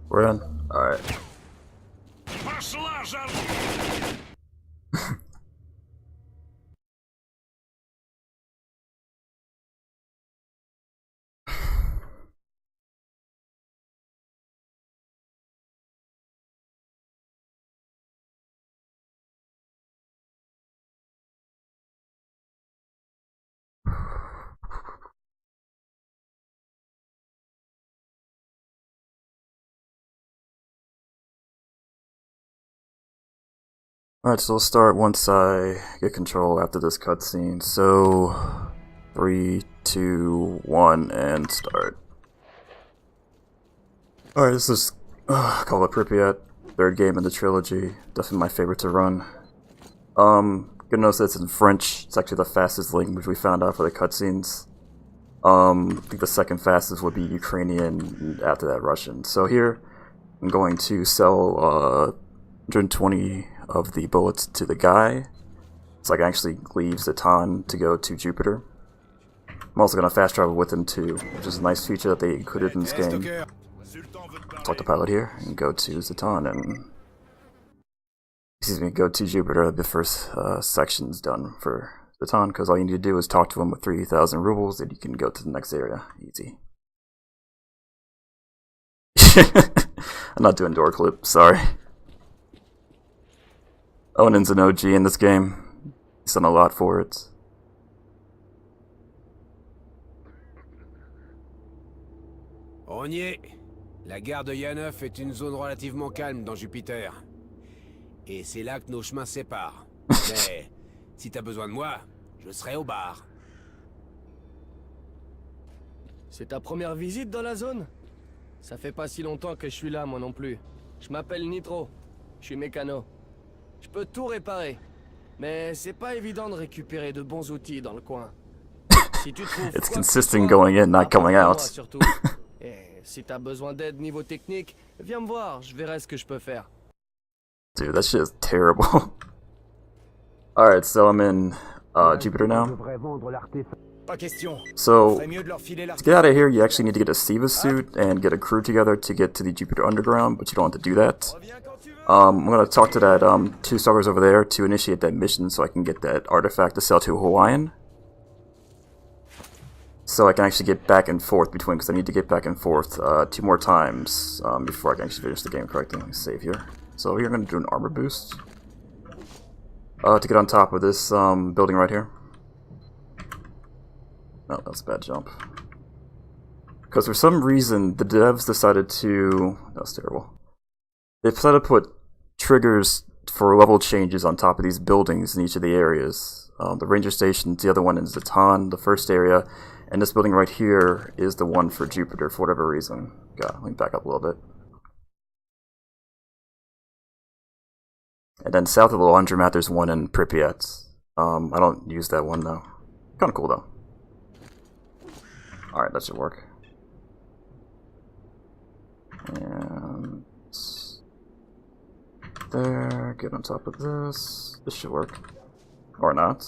We're in? Alright. Alright, so we'll start once I get control after this cutscene. So, 3, 2, 1, and start. Alright, this is called it Pripyat, third game in the trilogy. Definitely my favorite to run. Good notice that it's in French. It's actually the fastest language we found out for the cutscenes. I think the second fastest would be Ukrainian, and after that Russian. So here, I'm going to sell 120 of the bullets to the guy, so I can actually leave S.T.A.L.K.E.R to go to Jupiter. I'm also going to fast travel with him too, which is a nice feature that they included in this game. Talk to pilot here, and go to S.T.A.L.K.E.R and go to Jupiter. The first section's done for S.T.A.L.K.E.R, because all you need to do is talk to him with 3,000 rubles, and you can go to the next area. Easy. I'm not doing door clip, sorry. Onin's an OG in this game. He's done a lot for it. On y est. La gare de Yaneuf est une zone relativement calme dans Jupiter. Et c'est là que nos chemins se séparent. Mais si t'as besoin de moi, je serai au bar. C'est ta première visite dans la zone? Ça fait pas si longtemps que je suis là, moi non plus. Je m'appelle Nitro. Je suis mécano. Je peux tout réparer. Mais c'est pas évident de récupérer de bons outils dans le coin. Si tu trouves It's quoi que ce consistent soit, going in, not coming apporte-le-moi out. surtout. Et si t'as besoin d'aide niveau technique, viens me voir, je verrai ce que je peux faire. Dude, that shit is terrible. Alright, so I'm in Jupiter now. Pas question. So, to get out of here, you actually need to get a SIVA suit and get a crew together to get to the Jupiter Underground, but you don't have to do that. I'm going to talk to that 2 stalkers over there to initiate that mission so I can get that artifact to sell to a Hawaiian. So I can actually get back and forth between, because I need to get back and forth 2 more times before I can actually finish the game correctly. Let me save here. So here I'm going to do an armor boost to get on top of this building right here. No, that's a bad jump. Because for some reason, the devs decided to... That's terrible. They decided to put triggers for level changes on top of these buildings in each of the areas. The ranger station's the other one in S.T.A.L.K.E.R, the first area, and this building right here is the one for Jupiter for whatever reason. God, let me back up a little bit. And then south of the laundromat, there's one in Pripyat. I don't use that one though. Kinda cool though. Alright, that should work. And there, get on top of this. This should work. Or not.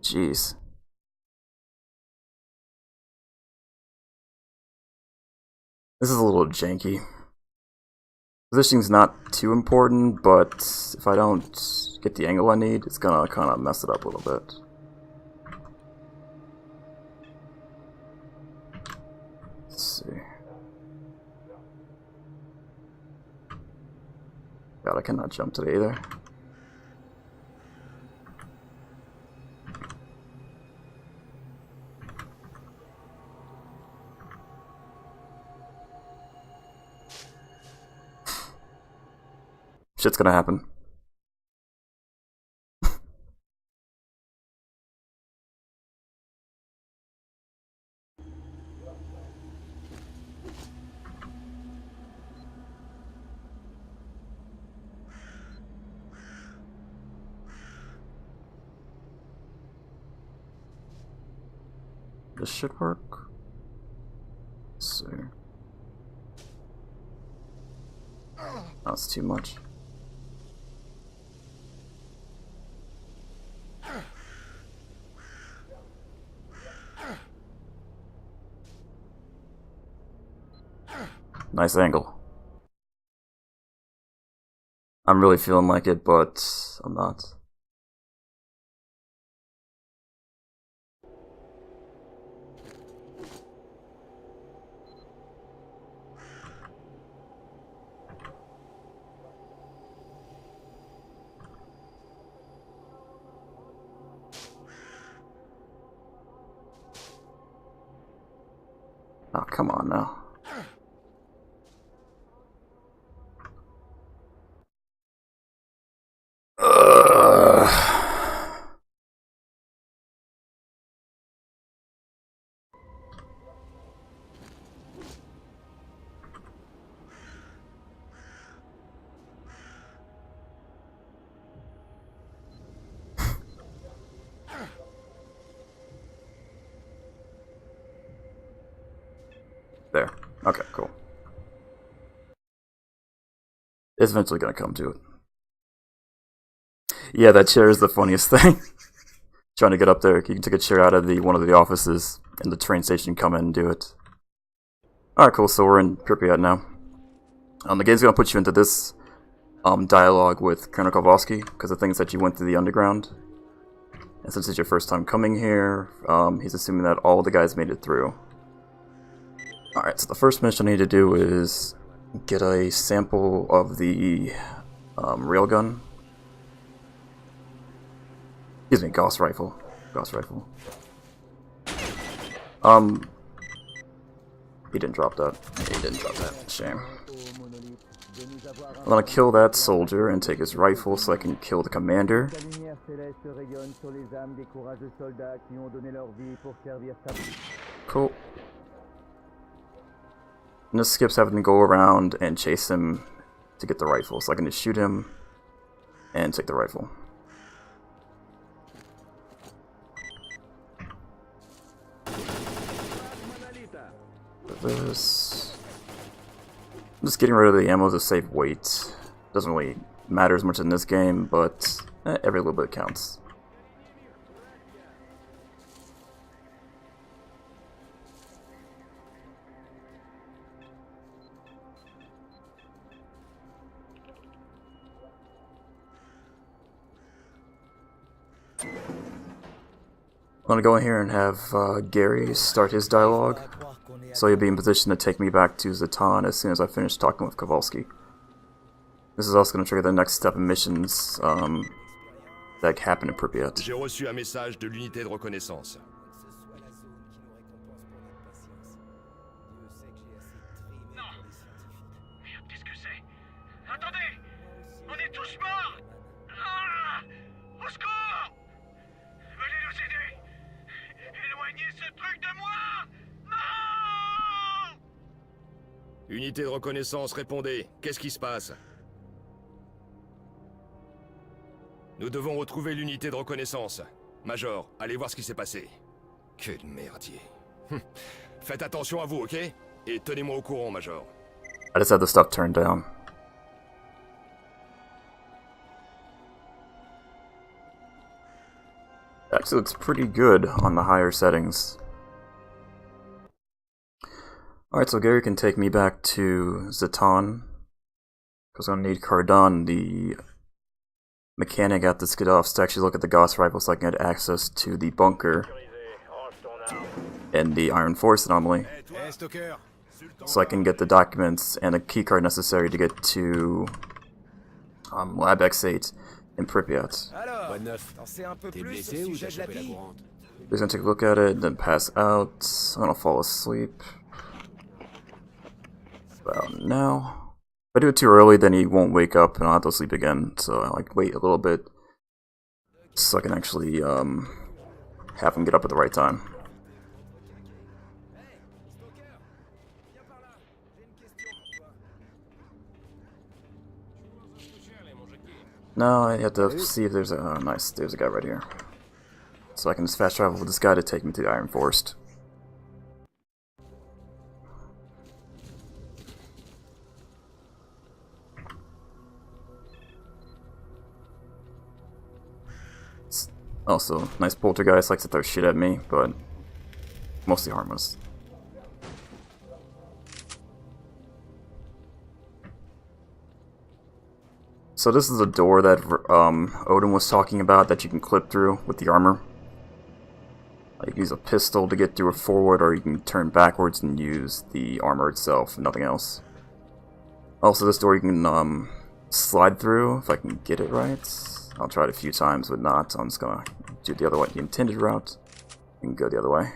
Jeez. This is a little janky. Positioning's not too important, but if I don't get the angle I need, it's gonna kind of mess it up a little bit. Let's see. God, I cannot jump today either. Shit's gonna happen. This should work. Let's see. That's too much. Nice angle. I'm really feeling like it, but I'm not. Oh, come on now. There. Okay, cool. It's eventually gonna come to it. Yeah, that chair is the funniest thing. Trying to get up there, you can take a chair out of one of the offices in the train station, come in and do it. Alright, cool, so we're in Pripyat now. The game's gonna put you into this dialogue with Colonel Kowalski, because of things that you went through the underground. And since it's your first time coming here, he's assuming that all the guys made it through. Alright, so the first mission I need to do is get a sample of the railgun. Excuse me, Gauss rifle. Gauss rifle. He didn't drop that. He didn't drop that. Shame. I'm gonna kill that soldier and take his rifle so I can kill the commander. Cool. And this skips having to go around and chase him to get the rifle, so I can just shoot him and take the rifle. This. I'm just getting rid of the ammo to save weight. Doesn't really matter as much in this game, but every little bit counts. I'm gonna go in here and have Gary start his dialogue, so he'll be in position to take me back to Z.A.L.K.E.R as soon as I finish talking with Kowalski. This is also gonna trigger the next step in missions that happen in Pripyat. J'ai reçu un message de l'unité de reconnaissance. Qu'est-ce que c'est? Attendez! On est tous morts! Ah! Au secours! Venez nous aider! Éloignez ce truc de moi! Non! Unité de reconnaissance, répondez. Qu'est-ce qui se passe? Nous devons retrouver l'unité de reconnaissance. Major, allez voir ce qui s'est passé. Quel merdier. Faites attention à vous, ok? Et tenez-moi au courant, Major. I just had the stuff turned down. Actually looks pretty good on the higher settings. Alright, so Gary can take me back to Z.A.L.K.E.R, because I'm going to need Cardon, the mechanic at the Skidoffs, to actually look at the Gauss rifle so I can get access to the bunker and the Iron Force anomaly, S.T.A.L.K.E.R. so I can get the documents and the keycard necessary to get to Lab X8 in Pripyat. Quoi de neuf? T'es blessé ou t'as chopé la courante? He's gonna take a look at it, then pass out. I'm gonna fall asleep. About now. If I do it too early, then he won't wake up and I'll have to sleep again. So I like wait a little bit so I can actually have him get up at the right time. Now I have to see if there's a nice. There's a guy right here, so I can just fast travel with this guy to take me to the Iron Forest. Also, nice poltergeist likes to throw shit at me, but mostly harmless. So this is a door that Odin was talking about that you can clip through with the armor. You can use a pistol to get through it forward, or you can turn backwards and use the armor itself, nothing else. Also, this door you can slide through, if I can get it right. I'll try it a few times, but not. So I'm just gonna do the other way, the intended route, and go the other way.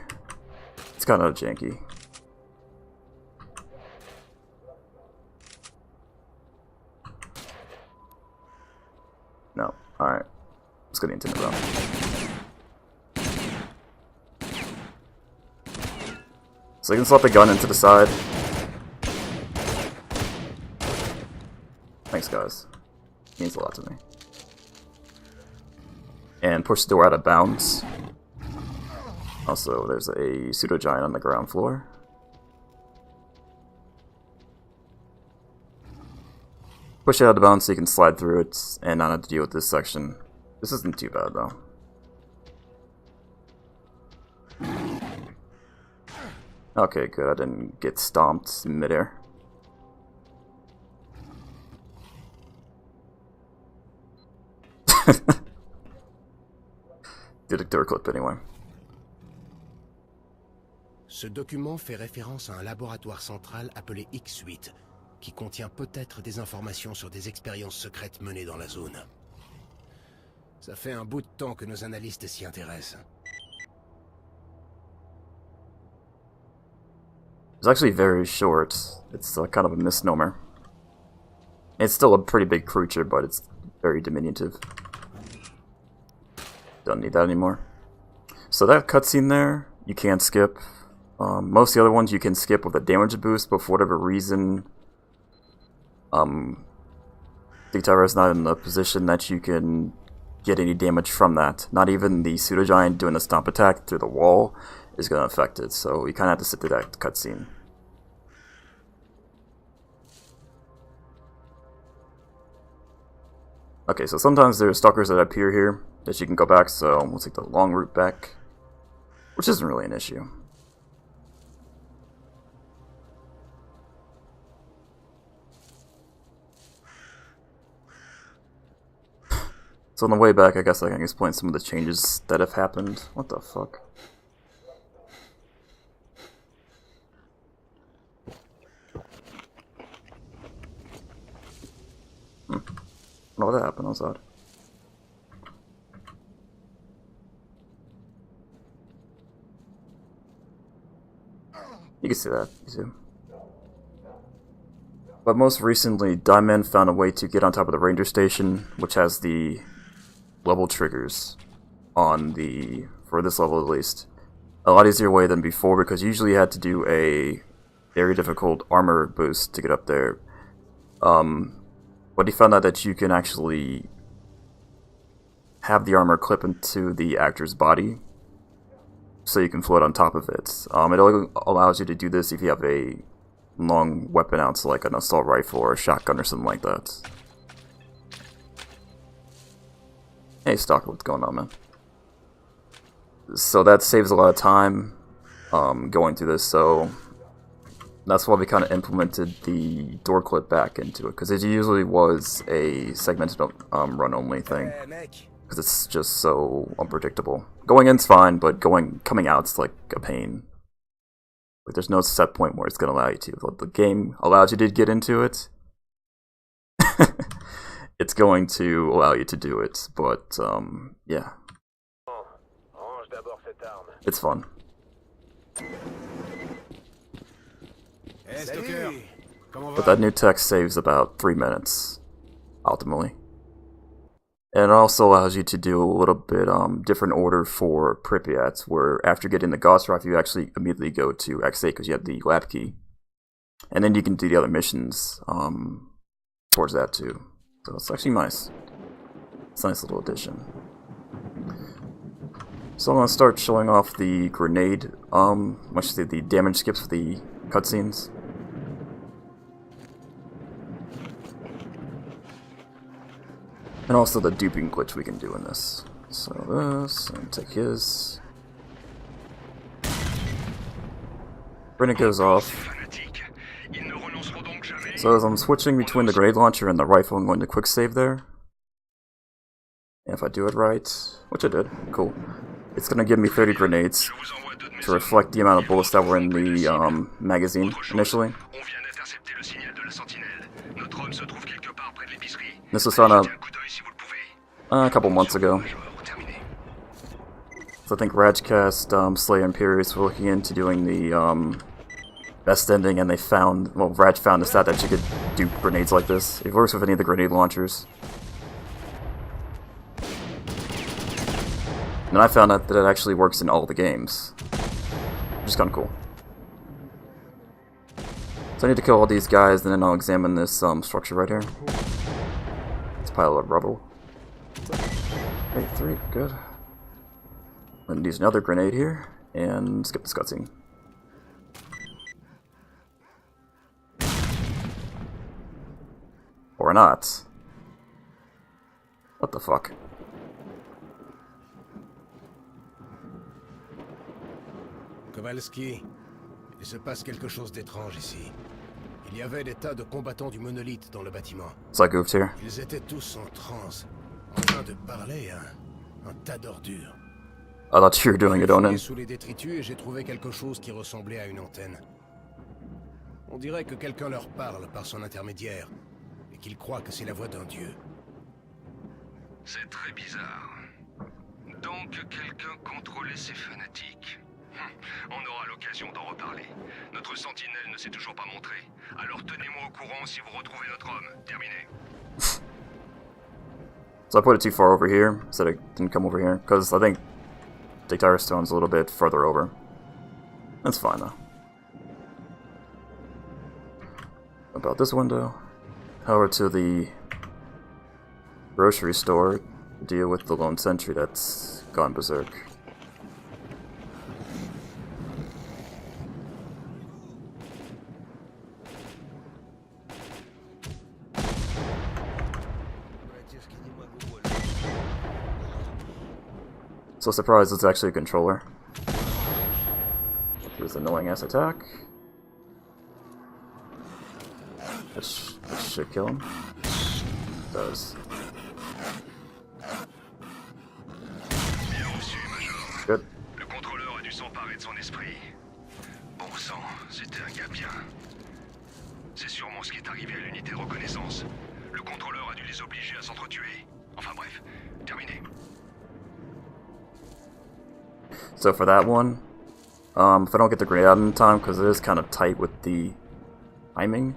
It's kind of janky. No, alright. Let's go the intended route. So you can slot the gun into the side. Thanks, guys. Means a lot to me. And push the door out of bounds. Also, there's a pseudo-giant on the ground floor. Push it out of bounds so you can slide through it and not have to deal with this section. This isn't too bad, though. Okay, good. I didn't get stomped in midair. Did a door clip anyway. Ce document fait référence à un laboratoire central appelé X8, qui contient peut-être des informations sur des expériences secrètes menées dans la zone. Ça fait un bout de temps que nos analystes s'y intéressent. It's actually very short. It's kind of a misnomer. It's still a pretty big creature, but it's very diminutive. Don't need that anymore. So that cutscene there, you can't skip. Most of the other ones you can skip with a damage boost, but for whatever reason, S.T.A.L.K.E.R is not in the position that you can get any damage from that. Not even the pseudo-giant doing the stomp attack through the wall is going to affect it, so you kind of have to sit through that cutscene. Okay, so sometimes there's stalkers that appear here that you can go back, so we'll take the long route back, which isn't really an issue. So on the way back, I guess I can explain some of the changes that have happened. What the fuck? I don't know what happened, that was odd. You can see that, you see. But most recently, Diamond found a way to get on top of the ranger station, which has the level triggers on the, for this level at least, a lot easier way than before, because usually you had to do a very difficult armor boost to get up there. But he found out that you can actually have the armor clip into the actor's body, so you can float on top of it. It only allows you to do this if you have a long weapon out, so like an assault rifle or a shotgun or something like that. Hey Stalker, what's going on, man? So that saves a lot of time going through this, so that's why we kind of implemented the door clip back into it, because it usually was a segmented run only thing, because it's just so unpredictable. Going in's fine, but coming out's like a pain. Like there's no set point where it's going to allow you to. The game allows you to get into it. It's going to allow you to do it, but yeah. It's fun. S.T.A.L.K.E.R, comment But va? that new text saves about 3 minutes, ultimately. And it also allows you to do a little bit different order for Pripyat, where after getting the Gauss Rifle, you actually immediately go to X8 because you have the lab key. And then you can do the other missions towards that too. So it's actually nice. It's a nice little addition. So I'm going to start showing off the grenade, the damage skips for the cutscenes. And also the duping glitch we can do in this. So this, and take his. Grenade goes off. So as I'm switching between the grenade launcher and the rifle, I'm going to quick save there. And if I do it right, which I did, cool. It's gonna give me 30 grenades to reflect the amount of bullets that were in the magazine initially. This was on a couple months ago. So I think Rajcast, S.T.A.L.K.E.R, and Imperius were looking into doing the best ending, and they found, well, Raj found this out that you could do grenades like this. It works with any of the grenade launchers. And I found out that it actually works in all the games, which is kind of cool. So I need to kill all these guys, and then I'll examine this structure right here. This pile of rubble. 3, good. And use another grenade here, and skip this cutscene. Or not. What the fuck? Kowalski, il se passe quelque chose d'étrange ici. Il y avait des tas de combattants du monolithe dans le bâtiment. So I goofed here. Ils étaient tous en transe, en train de parler à un tas d'ordures. I thought you were doing it, J'ai Onan. fouillé sous les détritus et j'ai trouvé quelque chose qui ressemblait à une antenne. On dirait que quelqu'un leur parle par son intermédiaire et qu'ils croient que c'est la voix d'un dieu. C'est très bizarre. Donc quelqu'un contrôlait ces fanatiques. On aura l'occasion d'en reparler. Notre sentinelle ne s'est toujours pas montré. Alors tenez-moi au courant si vous retrouvez notre homme. Terminé. So I put it too far over here, so it didn't come over here, because I think S.T.A.L.K.E.R stone's a little bit further over. That's fine though. About this window. However, to the grocery store, deal with the lone sentry that's gone berserk. So surprised it's actually a controller. Here's an annoying ass attack. This should kill him. It does. Good. Le contrôleur a dû s'emparer de son esprit. Bon sang, c'était un gars bien. C'est sûrement ce qui est arrivé à l'unité de reconnaissance. Le contrôleur a dû les obliger à s'entretuer. Enfin bref, terminé. So for that one, if I don't get the grenade out in time, because it is kind of tight with the timing,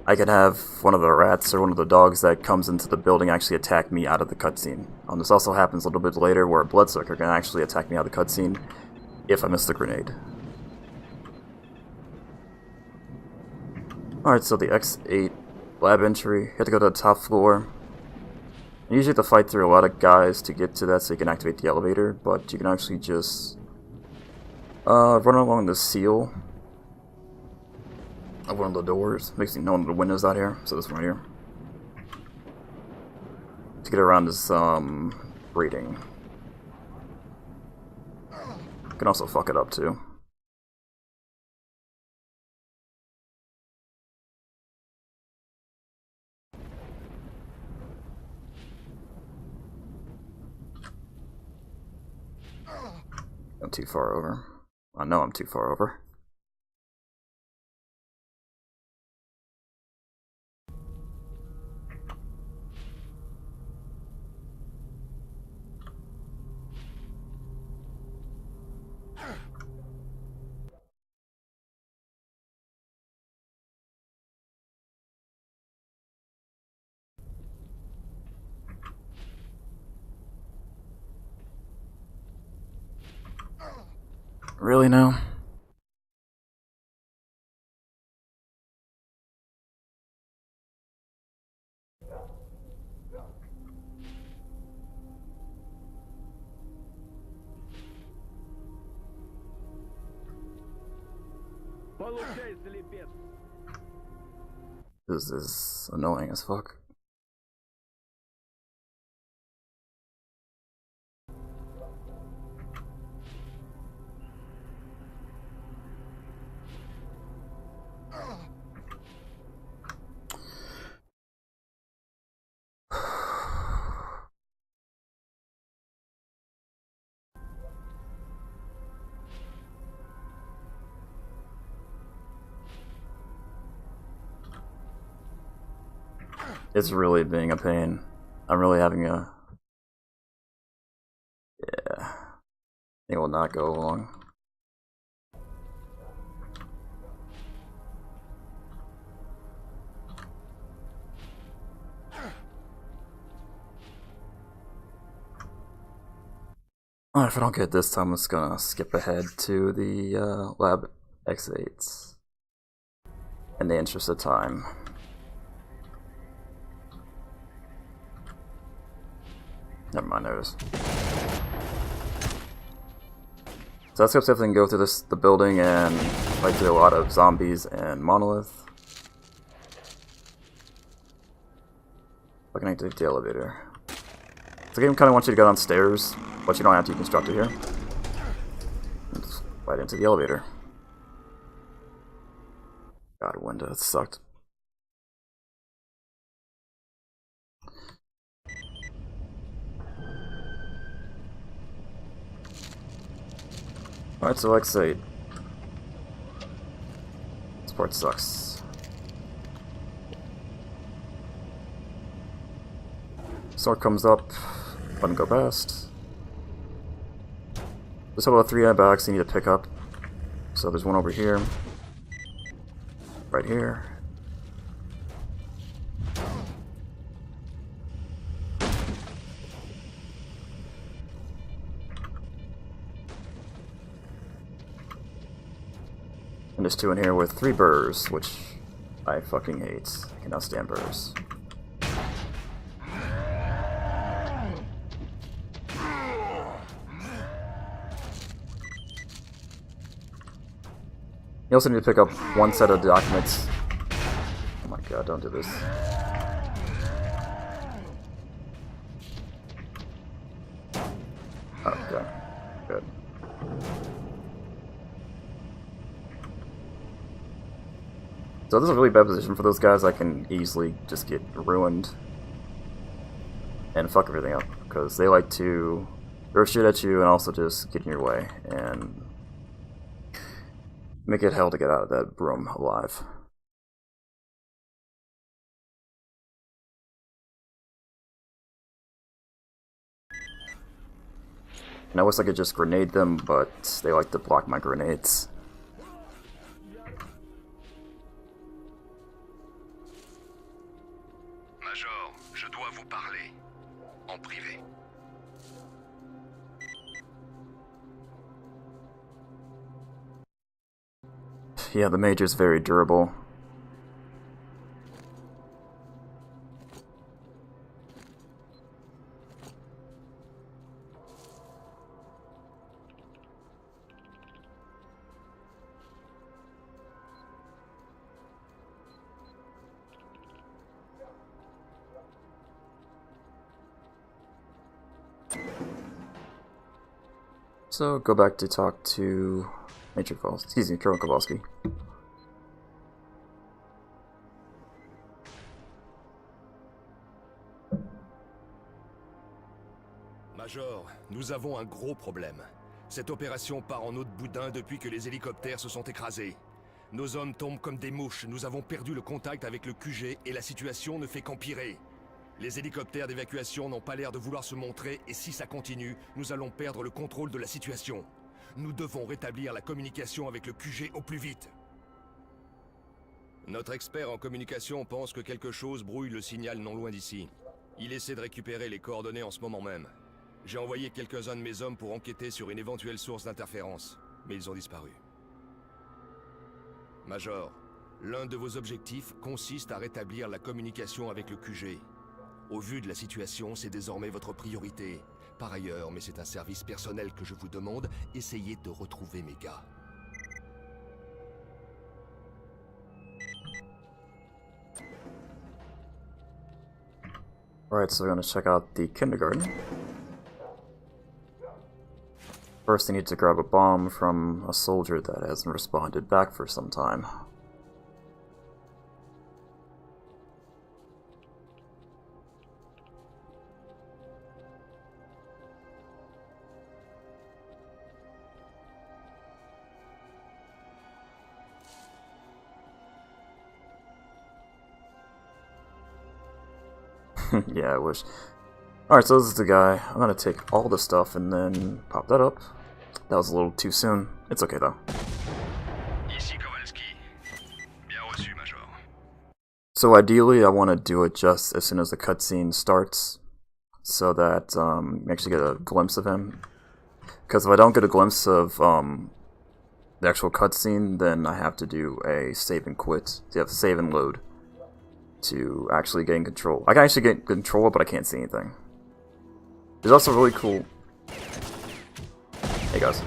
I could have one of the rats or one of the dogs that comes into the building actually attack me out of the cutscene. This also happens a little bit later where a bloodsucker can actually attack me out of the cutscene if I miss the grenade. Alright, so the X8 lab entry, you have to go to the top floor. You usually have to fight through a lot of guys to get to that so you can activate the elevator, but you can actually just run along the seal of one of the doors. Makes me know one of the windows out here, so this one right here. To get around this rating. You can also fuck it up too. I'm too far over. I know I'm too far over. Really now? This is annoying as fuck. It's really being a pain. I'm really having a... Yeah. It will not go along. If I don't get it this time, I'm just gonna skip ahead to the lab X8s. In the interest of time. Never mind, there it is. So let's go and go through the building and fight through a lot of zombies and monolith. Looking at the elevator. The game kind of wants you to go downstairs, but you don't have to. You can just drop to here. And just right into the elevator. God, window, it sucked. Alright, so X8. This part sucks. Sword comes up, button go past. There's about 3 antibiotics you need to pick up. So there's one over here. Right here. And there's 2 in here with 3 burrs, which I fucking hate. I cannot stand burrs. You also need to pick up 1 set of documents. Oh my god, don't do this. Okay, good. So this is a really bad position for those guys. I can easily just get ruined and fuck everything up, because they like to throw shit at you and also just get in your way and make it hell to get out of that room alive. And I wish I could just grenade them, but they like to block my grenades. Major, je dois vous parler. En privé. Yeah, the Major's very durable. So go back to talk to Major Kowalski. Excuse me, Colonel Kowalski. Major, nous avons un gros problème. Cette opération part en eau de boudin depuis que les hélicoptères se sont écrasés. Nos hommes tombent comme des mouches, nous avons perdu le contact avec le QG et la situation ne fait qu'empirer. Les hélicoptères d'évacuation n'ont pas l'air de vouloir se montrer et si ça continue, nous allons perdre le contrôle de la situation. Nous devons rétablir la communication avec le QG au plus vite. Notre expert en communication pense que quelque chose brouille le signal non loin d'ici. Il essaie de récupérer les coordonnées en ce moment même. J'ai envoyé quelques-uns de mes hommes pour enquêter sur une éventuelle source d'interférence, mais ils ont disparu. Major, l'un de vos objectifs consiste à rétablir la communication avec le QG. Au vu de la situation, c'est désormais votre priorité. Par ailleurs, mais c'est un service personnel que je vous demande, essayez de retrouver mes gars. Alright, so we're gonna check out the kindergarten. First, I need to grab a bomb from a soldier that hasn't responded back for some time. Yeah, I wish. Alright, so this is the guy. I'm gonna take all the stuff and then pop that up. That was a little too soon. It's okay though. Ici Kowalski. Bien reçu, Major. So ideally, I want to do it just as soon as the cutscene starts, so that you actually get a glimpse of him. Because if I don't get a glimpse of the actual cutscene, then I have to do a save and quit. So you have to save and load to actually gain control. I can actually get control, but I can't see anything. There's also really cool... Hey guys.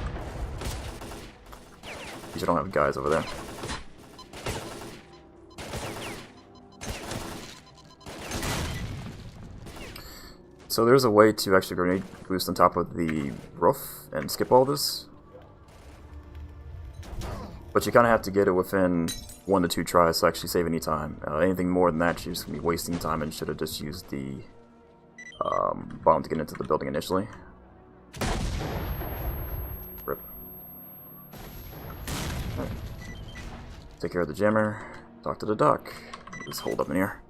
You don't have guys over there. So there's a way to actually grenade boost on top of the roof and skip all this. But you kind of have to get it within 1 to 2 tries to actually save any time. Anything more than that, you're just going to be wasting time and should have just used the bomb to get into the building initially. Rip. Right. Take care of the jammer. Talk to the doc. Just hold up in here.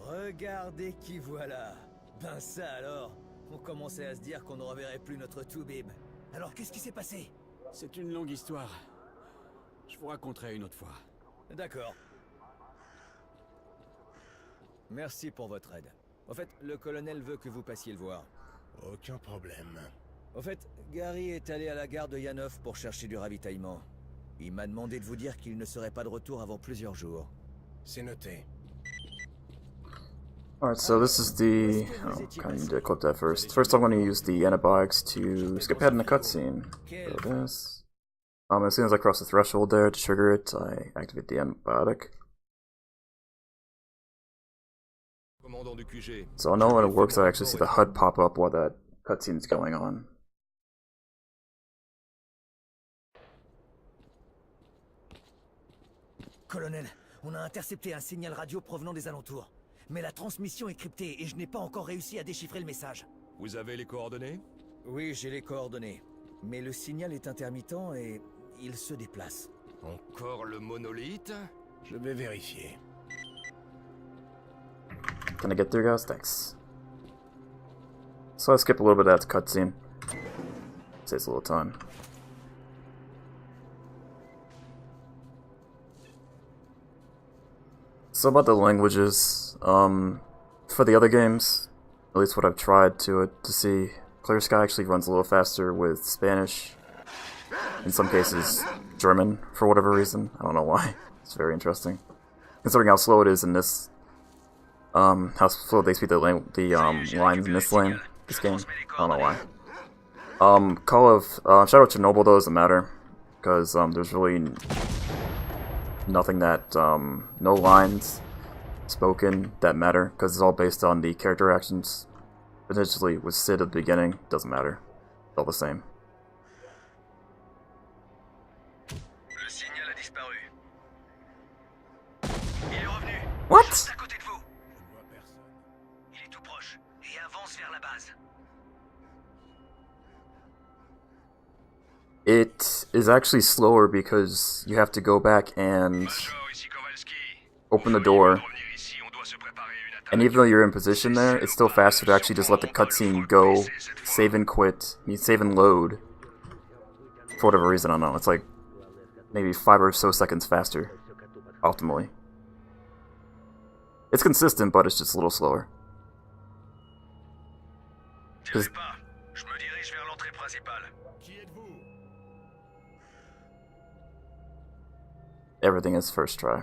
Regardez qui voilà. Ben ça alors. On commençait à se dire qu'on ne reverrait plus notre Toubib. Alors qu'est-ce qui s'est passé? C'est une longue histoire. Je vous raconterai une autre fois. D'accord. Merci pour votre aide. Au fait, le colonel veut que vous passiez le voir. Aucun problème. Au fait, Gary est allé à la gare de Yanov pour chercher du ravitaillement. Il m'a demandé de vous dire qu'il ne serait pas de retour avant plusieurs jours. C'est noté. Alright, so this is the... Oh, kind of need to clip that first. First I'm going to use the antibiotics to skip ahead in the cutscene. So this... as soon as I cross the threshold there to trigger it, I activate the antibiotic. Commandant du QG. So I know when it works, I actually see the HUD pop up while that cutscene is going on. Colonel, on a intercepté un signal radio provenant des alentours. Mais la transmission est cryptée et je n'ai pas encore réussi à déchiffrer le message. Vous avez les coordonnées? Oui, j'ai les coordonnées. Mais le signal est intermittent et il se déplace. Encore le monolithe? Je vais vérifier. Can I get through, guys? Thanks. So I skip a little bit of that cutscene. Saves a little time. So about the languages, for the other games, at least what I've tried to see, Clear Sky actually runs a little faster with Spanish. In some cases, German, for whatever reason. I don't know why. It's very interesting. Considering how slow it is in this, how slow they speak the lines in this game. I don't know why. Shadow of Chernobyl though doesn't matter, because there's really nothing that, no lines spoken that matter, because it's all based on the character actions. Potentially with Sid at the beginning, doesn't matter. It's all the same. Le signal a disparu. Il est revenu. What? Juste à côté de vous. Il est tout proche et avance vers la base. It is actually slower because you have to go back and Major, ici Kowalski. open the door. Revenir ici, on doit se préparer une attaque. And even though you're in position there, it's still faster to actually just let the cutscene go, save and quit, save and load. For whatever reason, I don't know. It's like maybe 5 or so seconds faster, optimally. It's consistent, but it's just a little slower. Tirez pas. Je me dirige vers l'entrée principale. Qui êtes-vous? Everything is first try.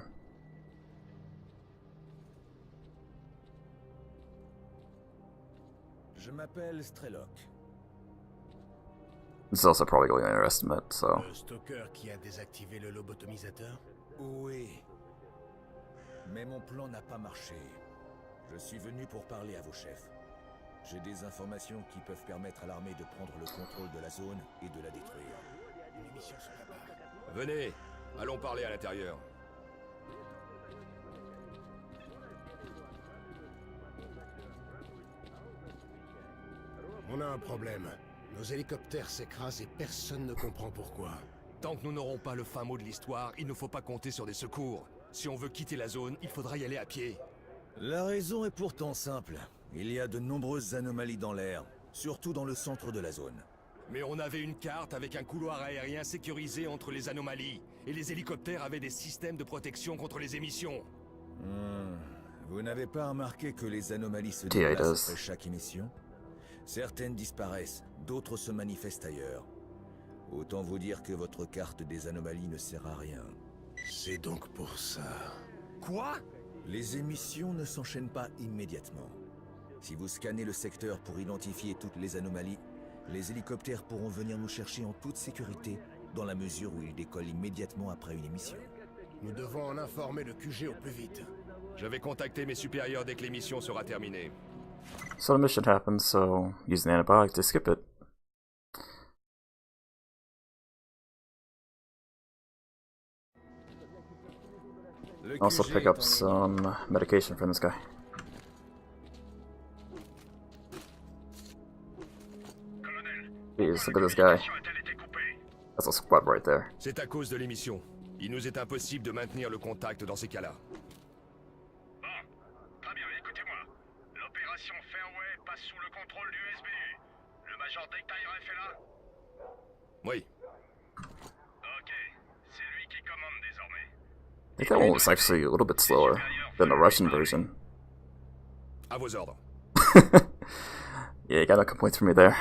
Je m'appelle S.T.A.L.K.E.R. This is also probably going underestimate, so... Le S.T.A.L.K.E.R qui a désactivé le lobotomisateur? Oui. Mais mon plan n'a pas marché. Je suis venu pour parler à vos chefs. J'ai des informations qui peuvent permettre à l'armée de prendre le contrôle de la zone et de la détruire. Une mission se prépare. Venez, allons parler à l'intérieur. Mon On a un problème. Nos hélicoptères s'écrasent et personne ne comprend pourquoi. Tant que nous n'aurons pas le fin mot de l'histoire, il ne faut pas compter sur des secours. Si on veut quitter la zone, il faudra y aller à pied. La raison est pourtant simple. Il y a de nombreuses anomalies dans l'air, surtout dans le centre de la zone. Mais on avait une carte avec un couloir aérien sécurisé entre les anomalies, et les hélicoptères avaient des systèmes de protection contre les émissions. Vous n'avez pas remarqué que les anomalies se Yeah, it déplacent does. après chaque émission? Certaines disparaissent, d'autres se manifestent ailleurs. Autant vous dire que votre carte des anomalies ne sert à rien. C'est donc pour ça. Quoi? Les émissions ne s'enchaînent pas immédiatement. Si vous scannez le secteur pour identifier toutes les anomalies, les hélicoptères pourront venir nous chercher en toute sécurité, dans la mesure où ils décollent immédiatement après une émission. Nous devons en informer le QG au plus vite. Je vais contacter mes supérieurs dès que l'émission sera terminée. So the mission happens, so use an antibiotic to skip it. Also pick up some medication from this guy. Jeez, look at this guy. That's a squad right there. C'est à cause de l'émission. Il nous est impossible de maintenir le contact dans ces cas-là. Bon, très bien, écoutez-moi. L'opération Fairway passe sous le contrôle du SBU. Le major S.T.A.L.K.E.R est là? Oui. Ok, c'est lui qui commande désormais. I think that one was actually a little bit slower than the Russian version. À vos ordres. Yeah, you got no complaints from me there.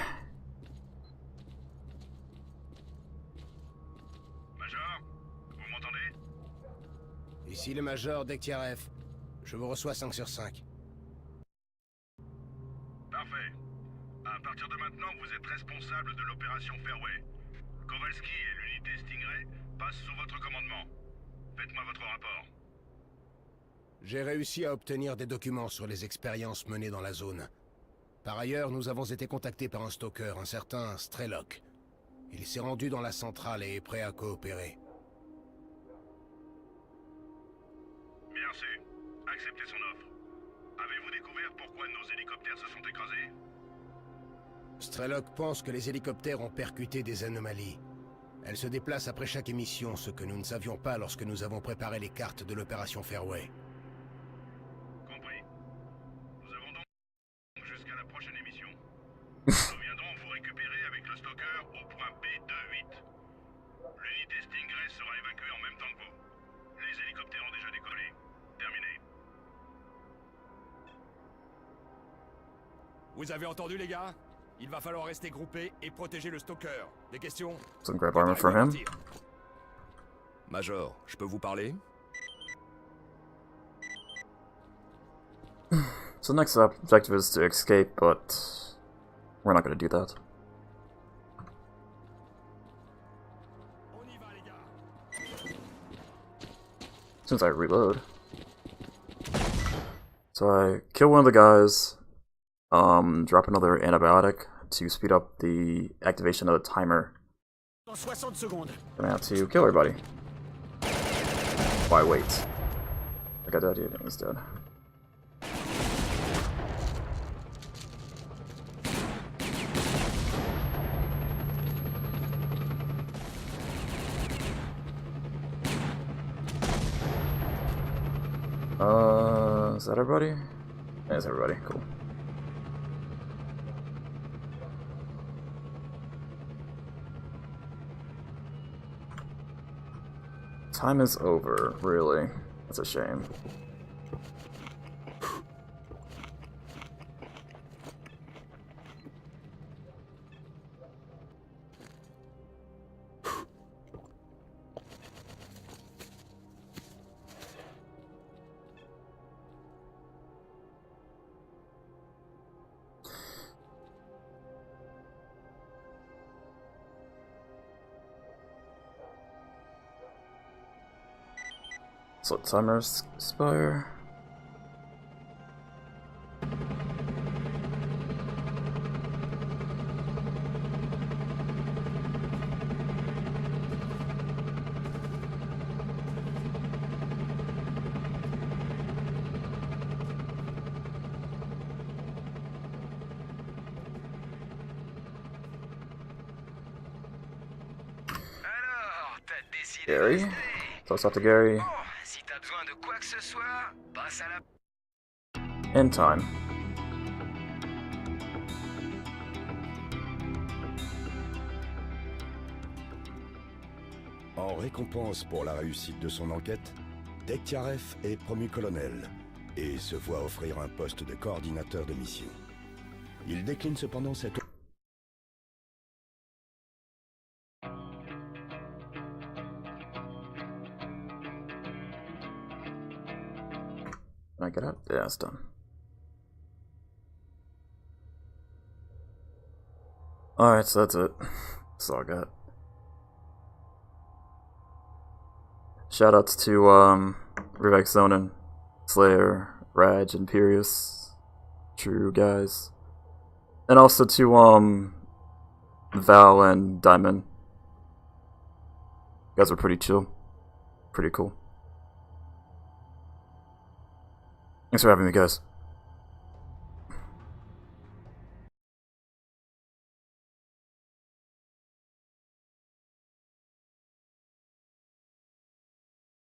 Major, vous m'entendez? Ici le major S.T.A.L.K.E.R. Je vous reçois 5 sur 5. Parfait. À partir de maintenant, vous êtes responsable de l'opération Fairway. Kowalski et l'unité S.T.A.L.K.E.R passent sous votre commandement. Faites-moi votre rapport. J'ai réussi à obtenir des documents sur les expériences menées dans la zone. Par ailleurs, nous avons été contactés par un stalker, un certain S.T.A.L.K.E.R. Il s'est rendu dans la centrale et est prêt à coopérer. Bien reçu. Acceptez son offre. Avez-vous découvert pourquoi nos hélicoptères se sont écrasés? S.T.A.L.K.E.R pense que les hélicoptères ont percuté des anomalies. Elles se déplacent après chaque émission, ce que nous ne savions pas lorsque nous avons préparé les cartes de l'opération Fairway. Compris. Nous avons donc jusqu'à la prochaine émission. Nous viendrons vous récupérer avec le stalker au point B28. L'unité S.T.A.L.K.E.R sera évacuée en même temps que vous. Les hélicoptères ont déjà décollé. Terminé. Vous avez entendu, les gars? Il va falloir rester groupé et protéger le stalker. Des questions? Some grab armor for him. Major, je peux vous parler? So the next objective is to escape, but we're not going to do that. On y va, les gars. As soon as I reload. So I kill one of the guys, drop another antibiotic to speed up the activation of the timer. Dans 60 secondes. Then I have to kill everybody. Why wait? I got that dude, he's dead. Is that everybody? Yeah, that's everybody. Cool. Time is over, really. That's a shame. So timers expire. Gary? Close out to Gary. Bon, si t'as besoin de quoi que ce soit, passe à la... In time. En récompense pour la réussite de son enquête, S.T.A.L.K.E.R est promu colonel et se voit offrir un poste de coordinateur de mission. Il décline cependant cette... Can I get out? Yeah, it's done. Alright, so that's it. That's all I got. Shoutouts to Rivek Zonin, Slayer, Raj, Imperius, True guys. And also to Val and Diamond. You guys were pretty chill. Pretty cool. Thanks for having me, guys.